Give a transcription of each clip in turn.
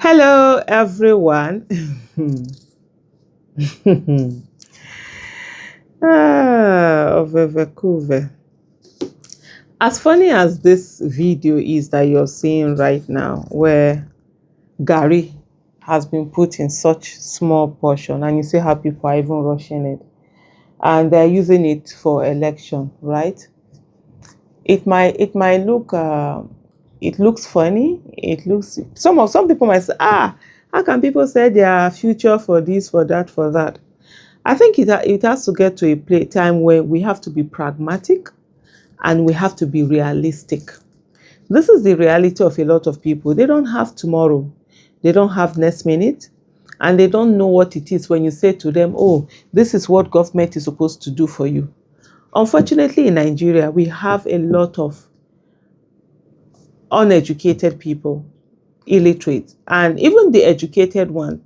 Hello, everyone. Ovevekuve. As funny as this video is that you're seeing right now, where Garri has been put in such small portion, and you see how people are even rushing it, and they're using it for election, right? It might look it looks funny. It looks some people might say, how can people say their future for this, for that, for that? I think it has to get to a time where we have to be pragmatic and we have to be realistic. This is the reality of a lot of people. They don't have tomorrow. They don't have next minute. And they don't know what it is when you say to them, oh, this is what government is supposed to do for you. Unfortunately, in Nigeria, we have a lot of uneducated people, illiterate, and even the educated one,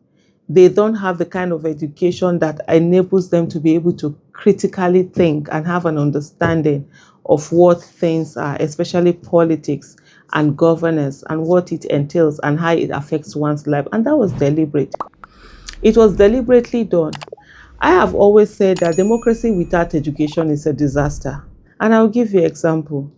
they don't have the kind of education that enables them to be able to critically think and have an understanding of what things are, especially politics and governance, and what it entails and how it affects one's life. And that was deliberate. It was deliberately done. I have always said that democracy without education is a disaster. And I'll give you an example.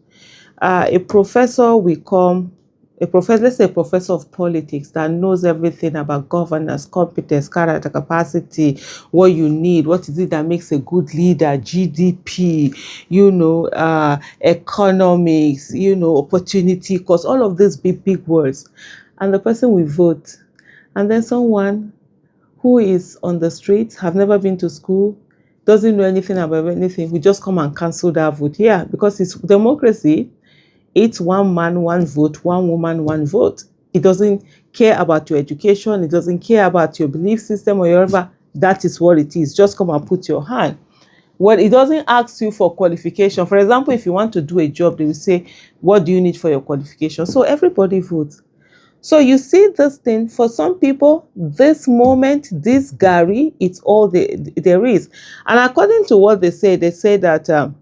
A professor will come, let's say a professor of politics that knows everything about governance, competence, character, capacity, what you need, what is it that makes a good leader, GDP, economics, opportunity, cost, all of these big words. And the person will vote. And then someone who is on the streets, have never been to school, doesn't know anything about anything, we just come and cancel that vote. Yeah, because it's democracy. It's one man, one vote, one woman, one vote. It doesn't care about your education. It doesn't care about your belief system or whatever. That is what it is. Just come and put your hand. Well, it doesn't ask you for qualification. For example, if you want to do a job, they will say, what do you need for your qualification? So everybody votes. So you see this thing, for some people, this moment, this Garri, it's all there is. And according to what they say that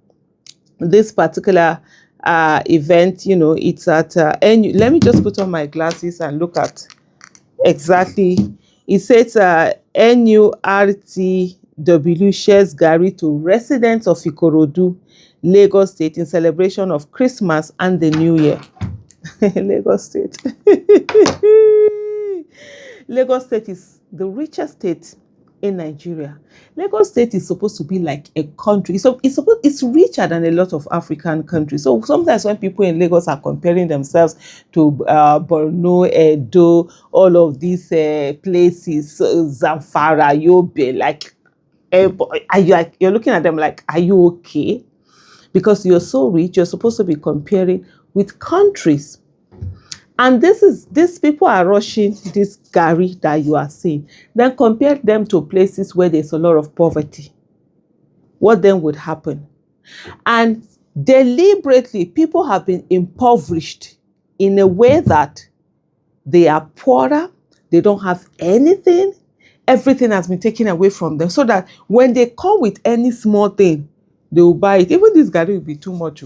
this particular event, it's at, let me just put on my glasses and look at exactly. It says NURTW shares Garri to residents of Ikorodu, Lagos State, in celebration of Christmas and the New Year. Lagos State. Lagos State is the richest state in Nigeria. Lagos State is supposed to be like a country. So it's richer than a lot of African countries. So sometimes when people in Lagos are comparing themselves to Borno, Edo, all of these places, Zamfara, Yobe, like, you're looking at them like, are you okay? Because you're so rich, you're supposed to be comparing with countries. And these people are rushing this Garri that you are seeing. Then compare them to places where there's a lot of poverty. What then would happen? And deliberately, people have been impoverished in a way that they are poorer, they don't have anything, everything has been taken away from them, so that when they come with any small thing, they will buy it. Even this Garri will be too much.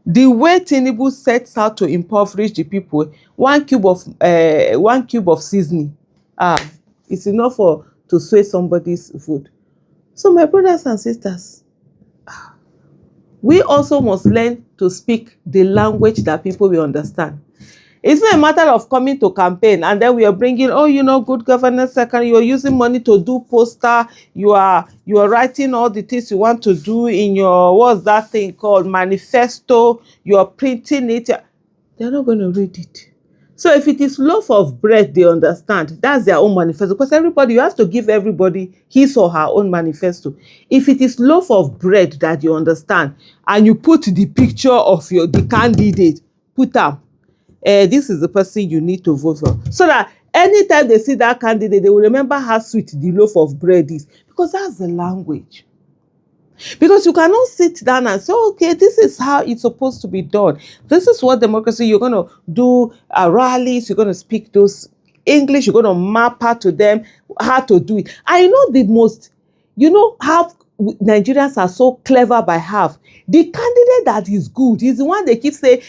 The way Tinubu sets out to impoverish the people, one cube of seasoning, it's enough to sway somebody's food. So my brothers and sisters, we also must learn to speak the language that people will understand. It's not a matter of coming to campaign and then we are bringing, good governance second. You're using money to do poster. You are writing all the things you want to do in your, what's that thing called, manifesto. You are printing it. They're not going to read it. So if it is loaf of bread, they understand. That's their own manifesto. Because you have to give everybody his or her own manifesto. If it is loaf of bread that you understand, and you put the picture of the candidate, put up. This is the person you need to vote for. So that anytime they see that candidate, they will remember how sweet the loaf of bread is. Because that's the language. Because you cannot sit down and say, okay, this is how it's supposed to be done. This is what democracy, you're going to do rallies, you're going to speak those English, you're going to map out to them how to do it. I know the most, how Nigerians are so clever by half. The candidate that is good is the one they keep saying,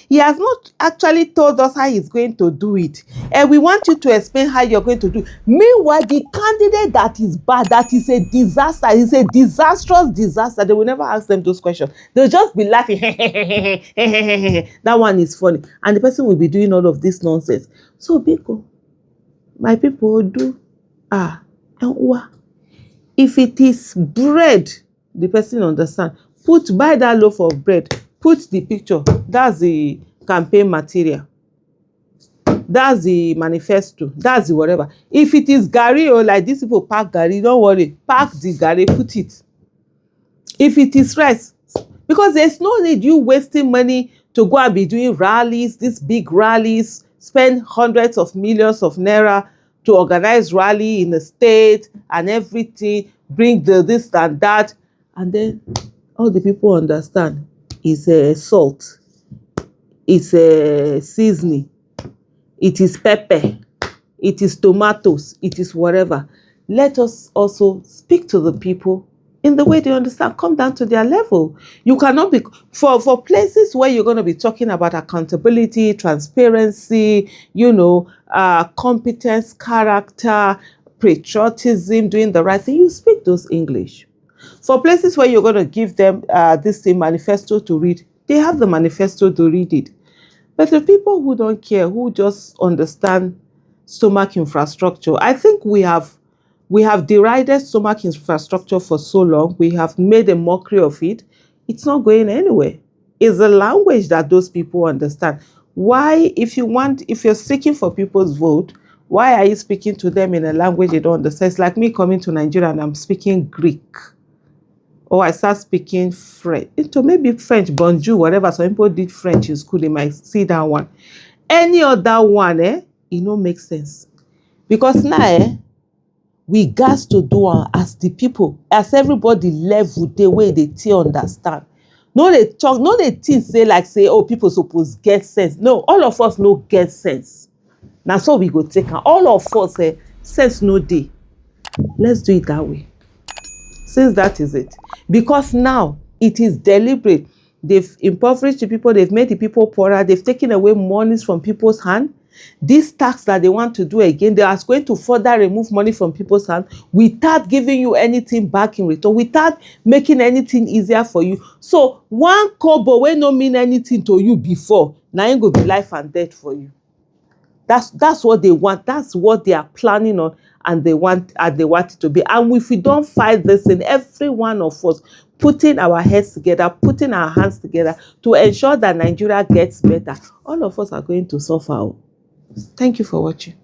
he has not actually told us how he's going to do it. We want you to explain how you're going to do it. Meanwhile, the candidate that is bad, that is a disaster, is a disastrous disaster, they will never ask them those questions. They'll just be laughing. That one is funny. And the person will be doing all of this nonsense. So, Biko, my people do. If it is bread, the person understand. Buy that loaf of bread. Put the picture. That's the campaign material. That's the manifesto. That's the whatever. If it is Garri or like these people pack Garri, don't worry. Pack the Garri, put it. If it is rice, because there's no need you wasting money to go and be doing rallies, these big rallies, spend hundreds of millions of naira to organize rally in the state and everything, bring the this and that, and then all the people understand is salt, it's seasoning, it is pepper, it is tomatoes, it is whatever. Let us also speak to the people in the way they understand. Come down to their level. You cannot be for places where you're going to be talking about accountability, transparency, competence, character, patriotism, doing the right thing. You speak those English. For places where you're going to give them this thing manifesto to read, they have the manifesto to read it. But the people who don't care, who just understand stomach infrastructure, I think we have derided stomach infrastructure for so long. We have made a mockery of it. It's not going anywhere. It's a language that those people understand. Why, if you're seeking for people's vote, why are you speaking to them in a language they don't understand? It's like me coming to Nigeria and I'm speaking Greek. Or I start speaking French. Maybe French, bonjour, whatever. Some people did French in school, they might see that one. Any other one, it don't make sense. Because now, we got to do as the people, as everybody level the way they understand. No, they talk, no, they think say, oh, people supposed get sense. No, all of us no get sense. Now, so we go take all of us sense no day. Let's do it that way. Since that is it. Because now it is deliberate. They've impoverished the people, they've made the people poorer, they've taken away monies from people's hand. This tax that they want to do again, they are going to further remove money from people's hands without giving you anything back in return, without making anything easier for you. So one kobo will not mean anything to you before, now it will be life and death for you. That's what they want. That's what they are planning on, and they want it to be. And if we don't fight this in every one of us, putting our heads together, putting our hands together to ensure that Nigeria gets better, all of us are going to suffer. Thank you for watching.